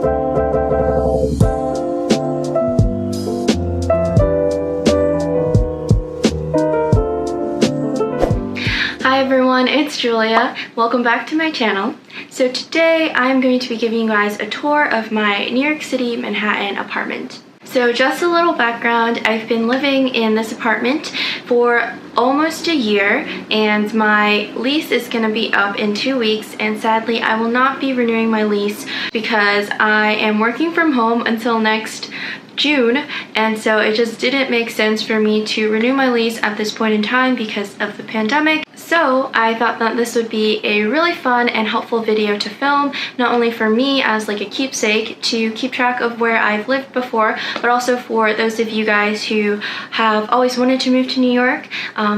Hi everyone, it's Julia. Welcome back to my channel. So today I'm going to be giving you guys a tour of my New York City, Manhattan apartment. So just a little background, I've been living in this apartment for almost a year and my lease is going to be up in 2 weeks, and sadly I will not be renewing my lease because I am working from home until next June, and so it just didn't make sense for me to renew my lease at this point in time because of the pandemic. So I thought that this would be a really fun and helpful video to film, not only for me as like a keepsake to keep track of where I've lived before, but also for those of you guys who have always wanted to move to New York,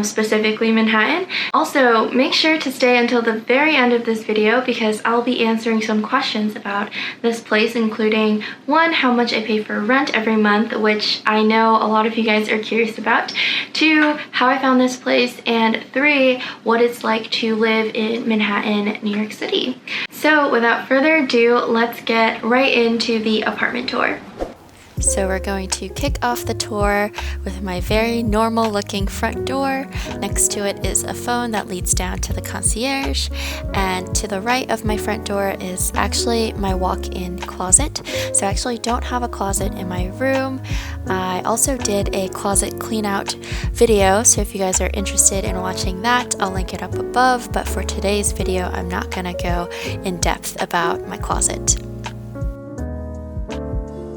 specifically Manhattan. Also, make sure to stay until the very end of this video because I'll be answering some questions about this place, including 1, how much I pay for rent every month, which I know a lot of you guys are curious about, 2, how I found this place, and 3, what it's like to live in Manhattan, New York City. So without further ado, let's get right into the apartment tour. So we're going to kick off the tour with my very normal looking front door. Next to it is a phone that leads down to the concierge, and to the right of my front door is actually my walk-in closet. So I actually don't have a closet in my room. I also did a closet clean out video, so if you guys are interested in watching that, I'll link it up above, but for today's video I'm not gonna go in depth about my closet.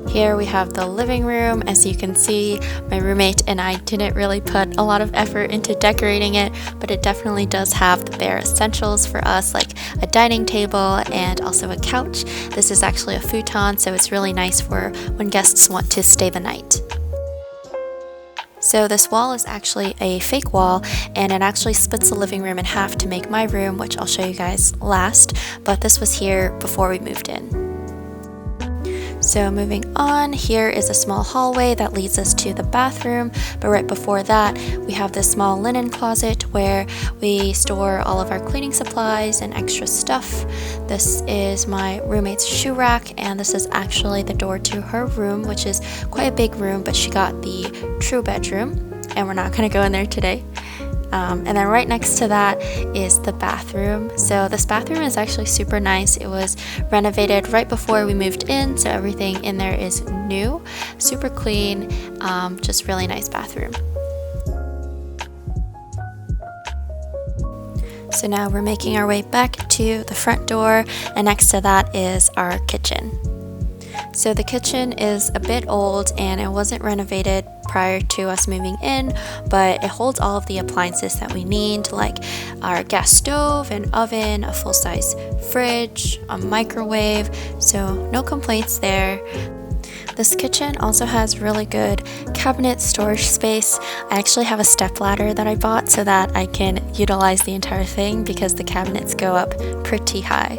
Here we have the living room. As you can see, my roommate and I didn't really put a lot of effort into decorating it, but it definitely does have the bare essentials for us, like a dining table and also a couch. This is actually a futon, so it's really nice for when guests want to stay the night. So this wall is actually a fake wall, and it actually splits the living room in half to make my room, which I'll show you guys last, but this was here before we moved in. So moving on, here is a small hallway that leads us to the bathroom, but right before that we have this small linen closet where we store all of our cleaning supplies and extra stuff. This is my roommate's shoe rack, and this is actually the door to her room, which is quite a big room, but she got the true bedroom and we're not going to go in there today. And then right next to that is the bathroom. So this bathroom is actually super nice. It was renovated right before we moved in, so everything in there is new, super clean, just really nice bathroom. So now we're making our way back to the front door, and next to that is our kitchen. So the kitchen is a bit old and it wasn't renovated prior to us moving in, but it holds all of the appliances that we need, like our gas stove, an oven, a full-size fridge, a microwave, so no complaints there. This kitchen also has really good cabinet storage space. I actually have a stepladder that I bought so that I can utilize the entire thing because the cabinets go up pretty high.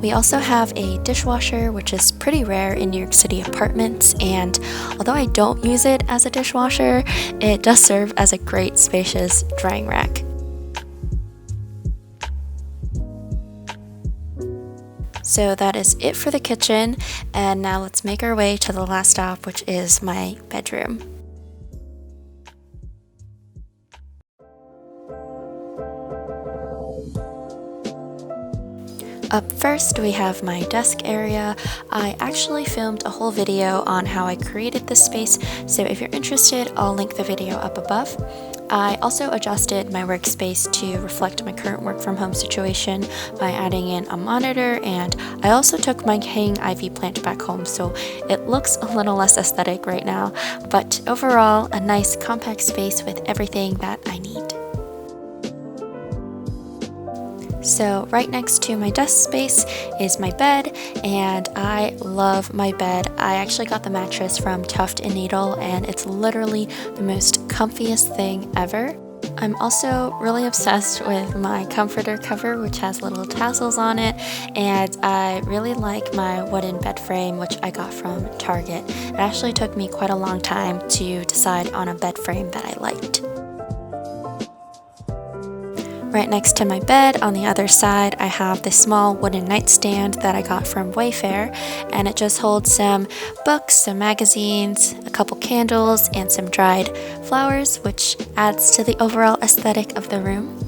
We also have a dishwasher, which is pretty rare in New York City apartments, and although I don't use it as a dishwasher, it does serve as a great spacious drying rack. So that is it for the kitchen, and now let's make our way to the last stop, which is my bedroom. Up first, we have my desk area. I actually filmed a whole video on how I created this space, so if you're interested, I'll link the video up above. I also adjusted my workspace to reflect my current work from home situation by adding in a monitor, and I also took my hanging ivy plant back home, so it looks a little less aesthetic right now, but overall a nice compact space with everything that I need. So right next to my desk space is my bed, and I love my bed. I actually got the mattress from Tuft & Needle, and it's literally the most comfiest thing ever. I'm also really obsessed with my comforter cover, which has little tassels on it, and I really like my wooden bed frame, which I got from Target. It actually took me quite a long time to decide on a bed frame that I liked. Right next to my bed on the other side, I have this small wooden nightstand that I got from Wayfair, and it just holds some books, some magazines, a couple candles, and some dried flowers, which adds to the overall aesthetic of the room.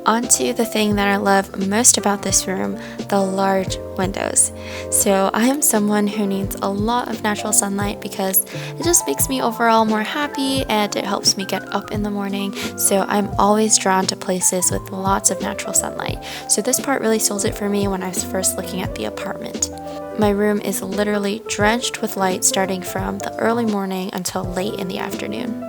Onto the thing that I love most about this room, the large windows. So I am someone who needs a lot of natural sunlight because it just makes me overall more happy and it helps me get up in the morning. So I'm always drawn to places with lots of natural sunlight. So this part really sold it for me when I was first looking at the apartment. My room is literally drenched with light starting from the early morning until late in the afternoon.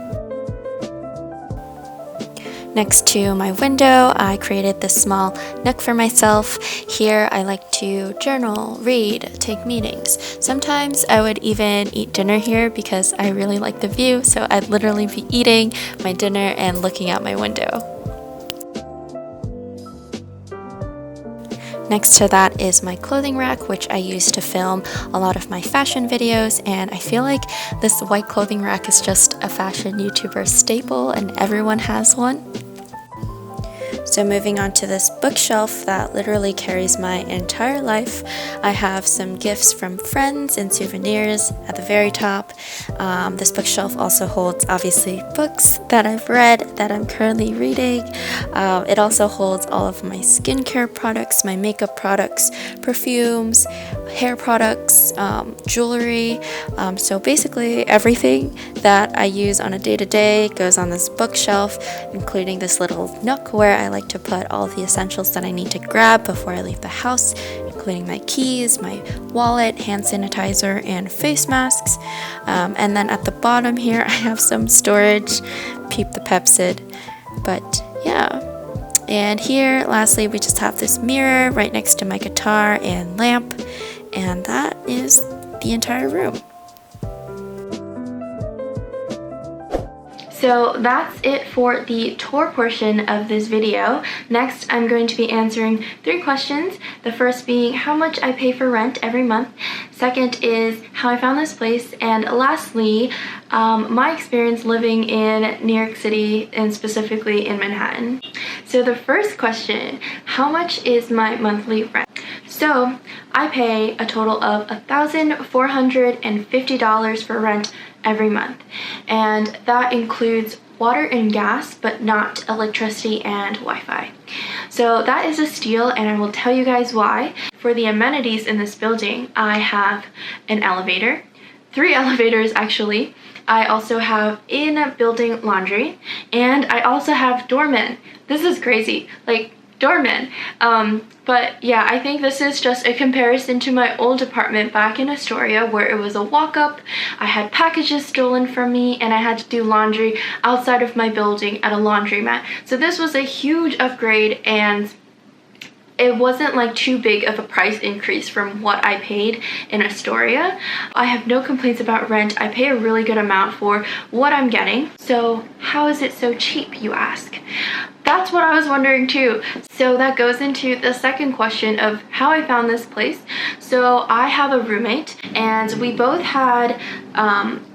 Next to my window, I created this small nook for myself. Here, I like to journal, read, take meetings. Sometimes I would even eat dinner here because I really like the view, so I'd literally be eating my dinner and looking out my window. Next to that is my clothing rack, which I use to film a lot of my fashion videos, and I feel like this white clothing rack is just a fashion YouTuber staple and everyone has one. So moving on to this bookshelf that literally carries my entire life, I have some gifts from friends and souvenirs at the very top. This bookshelf also holds obviously books that I've read that I'm currently reading. It also holds all of my skincare products, my makeup products, perfumes, hair products, jewelry. So basically everything that I use on a day-to-day goes on this bookshelf, including this little nook where I like to put all the essentials that I need to grab before I leave the house, including my keys, my wallet, hand sanitizer, and face masks. And then at the bottom here, I have some storage, peep the Pepsid. But yeah. And here, lastly, we just have this mirror right next to my guitar and lamp. And that is the entire room. So that's it for the tour portion of this video. Next, I'm going to be answering 3 questions. The first being how much I pay for rent every month. Second is how I found this place. And lastly, my experience living in New York City and specifically in Manhattan. So the first question, how much is my monthly rent? So I pay a total of $1,450 for rent every month, and that includes water and gas, but not electricity and Wi-Fi. So that is a steal, and I will tell you guys why. For the amenities in this building, I have an elevator, 3 elevators actually. I also have in-building laundry, and I also have doormen. This is crazy, like doormen. But yeah, I think this is just a comparison to my old apartment back in Astoria where it was a walk-up. I had packages stolen from me and I had to do laundry outside of my building at a laundromat. So this was a huge upgrade, and it wasn't like too big of a price increase from what I paid in Astoria. I have no complaints about rent. I pay a really good amount for what I'm getting. So how is it so cheap, you ask? That's what I was wondering too. So that goes into the second question of how I found this place. So I have a roommate and we both had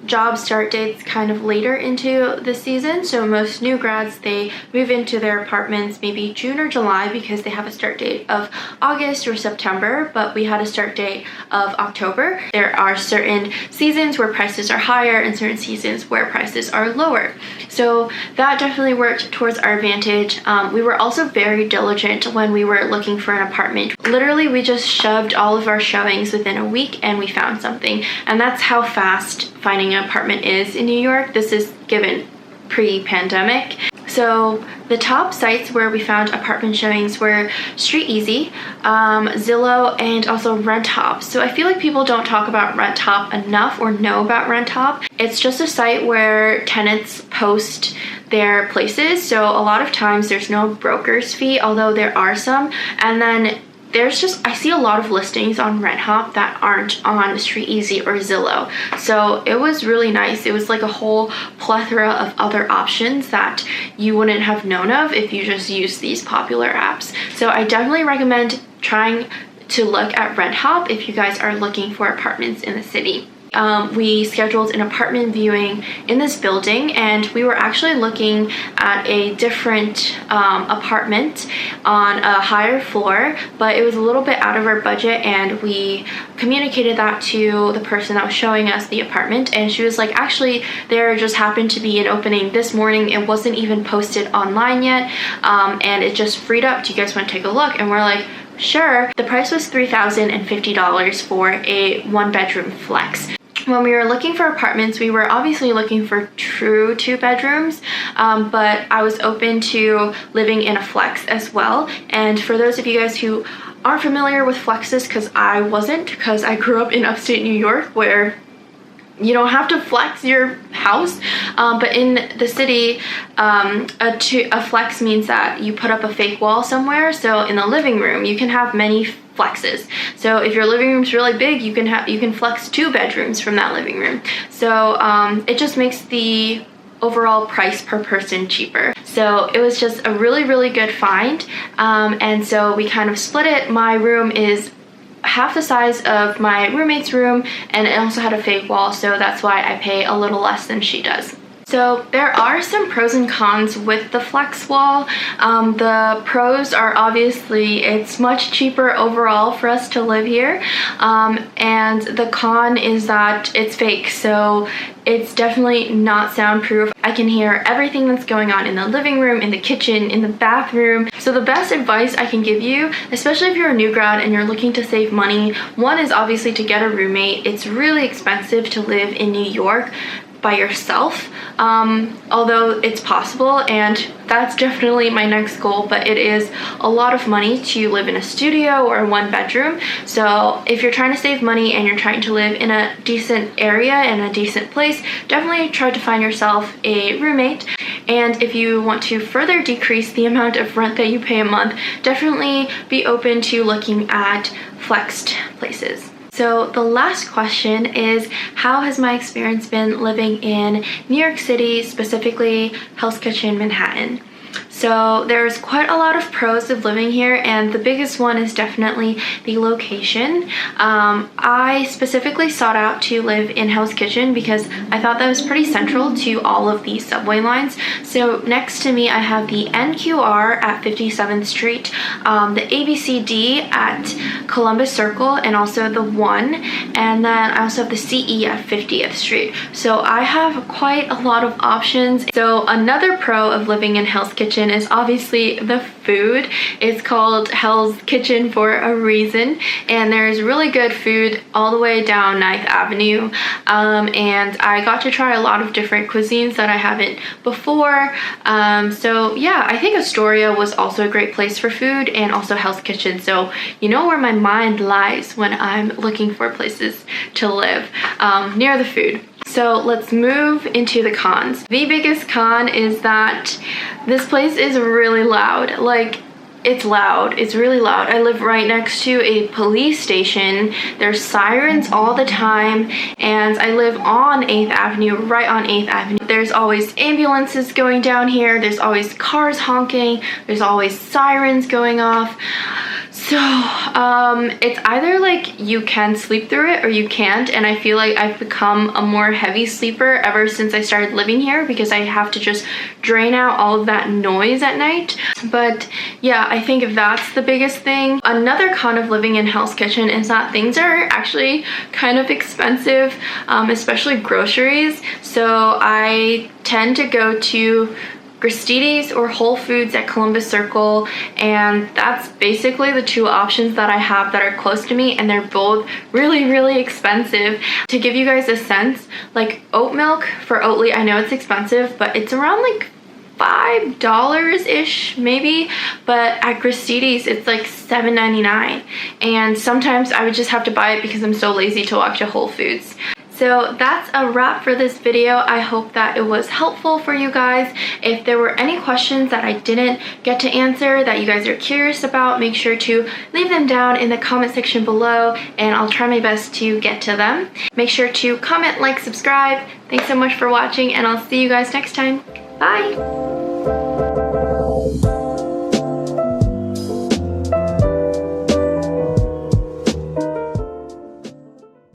job start dates kind of later into the season. So most new grads, they move into their apartments maybe June or July because they have a start date of August or September, but we had a start date of October. There are certain seasons where prices are higher and certain seasons where prices are lower. So that definitely worked towards our advantage. We were also very diligent when we were looking for an apartment. Literally, we just shoved all of our showings within a week and we found something. And that's how fast finding an apartment is in New York. This is given pre-pandemic. So the top sites where we found apartment showings were Street Easy, Zillow, and also RentHop. So I feel like people don't talk about RentHop enough or know about RentHop. It's just a site where tenants post their places. So a lot of times there's no broker's fee, although there are some. And then I see a lot of listings on RentHop that aren't on Street Easy or Zillow. So it was really nice. It was like a whole plethora of other options that you wouldn't have known of if you just use these popular apps. So I definitely recommend trying to look at RentHop if you guys are looking for apartments in the city. we scheduled an apartment viewing in this building, and we were actually looking at a different apartment on a higher floor, but it was a little bit out of our budget, and we communicated that to the person that was showing us the apartment, and she was like, actually there just happened to be an opening this morning. It wasn't even posted online yet, and it just freed up. Do you guys want to take a look? And we're like, sure. The price was $3,050 for a 1-bedroom flex. When we were looking for apartments, we were obviously looking for true 2-bedrooms, but I was open to living in a flex as well. And for those of you guys who aren't familiar with flexes, because I wasn't, because I grew up in upstate New York where you don't have to flex your house, but in the city, a flex means that you put up a fake wall somewhere. So in the living room, you can have many flexes. So if your living room's really big, you can flex 2 bedrooms from that living room. So it just makes the overall price per person cheaper. So it was just a really good find, and so we kind of split it. My room is half the size of my roommate's room, and it also had a fake wall, so that's why I pay a little less than she does. So there are some pros and cons with the flex wall. The pros are obviously it's much cheaper overall for us to live here, and the con is that it's fake, so it's definitely not soundproof. I can hear everything that's going on in the living room, in the kitchen, in the bathroom. So the best advice I can give you, especially if you're a new grad and you're looking to save money, one is obviously to get a roommate. It's really expensive to live in New York by yourself, although it's possible, and that's definitely my next goal, but it is a lot of money to live in a studio or a 1-bedroom. So if you're trying to save money and you're trying to live in a decent area and a decent place, definitely try to find yourself a roommate. And if you want to further decrease the amount of rent that you pay a month, definitely be open to looking at flexed places. So the last question is, how has my experience been living in New York City, specifically Hell's Kitchen, Manhattan? So there's quite a lot of pros of living here, and the biggest one is definitely the location. I specifically sought out to live in Hell's Kitchen because I thought that was pretty central to all of the subway lines. So next to me I have the NQR at 57th Street, the ABCD at Columbus Circle, and also the 1, and then I also have the CE at 50th Street. So I have quite a lot of options. So another pro of living in Hell's Kitchen is obviously the food. It's called Hell's Kitchen for a reason, and there's really good food all the way down 9th Avenue, and I got to try a lot of different cuisines that I haven't before. So yeah, I think Astoria was also a great place for food, and also Hell's Kitchen. So you know where my mind lies when I'm looking for places to live, near the food. So let's move into the cons. The biggest con is that this place is really loud. Like, it's loud. It's really loud. I live right next to a police station. There's sirens all the time, and I live on 8th Avenue, right on 8th Avenue. There's always ambulances going down here. There's always cars honking. There's always sirens going off. So it's either like you can sleep through it or you can't, and I feel like I've become a more heavy sleeper ever since I started living here because I have to just drain out all of that noise at night. But yeah, I think that's the biggest thing. Another con of living in Hell's Kitchen is that things are actually kind of expensive, especially groceries. So I tend to go to Gristedes or Whole Foods at Columbus Circle, and that's basically the 2 options that I have that are close to me, and they're both really expensive. To give you guys a sense, like oat milk for Oatly, I know it's expensive, but it's around like $5-ish maybe, but at Gristedes it's like $7.99, and sometimes I would just have to buy it because I'm so lazy to walk to Whole Foods. So that's a wrap for this video. I hope that it was helpful for you guys. If there were any questions that I didn't get to answer that you guys are curious about, make sure to leave them down in the comment section below, and I'll try my best to get to them. Make sure to comment, like, subscribe. Thanks so much for watching, and I'll see you guys next time. Bye!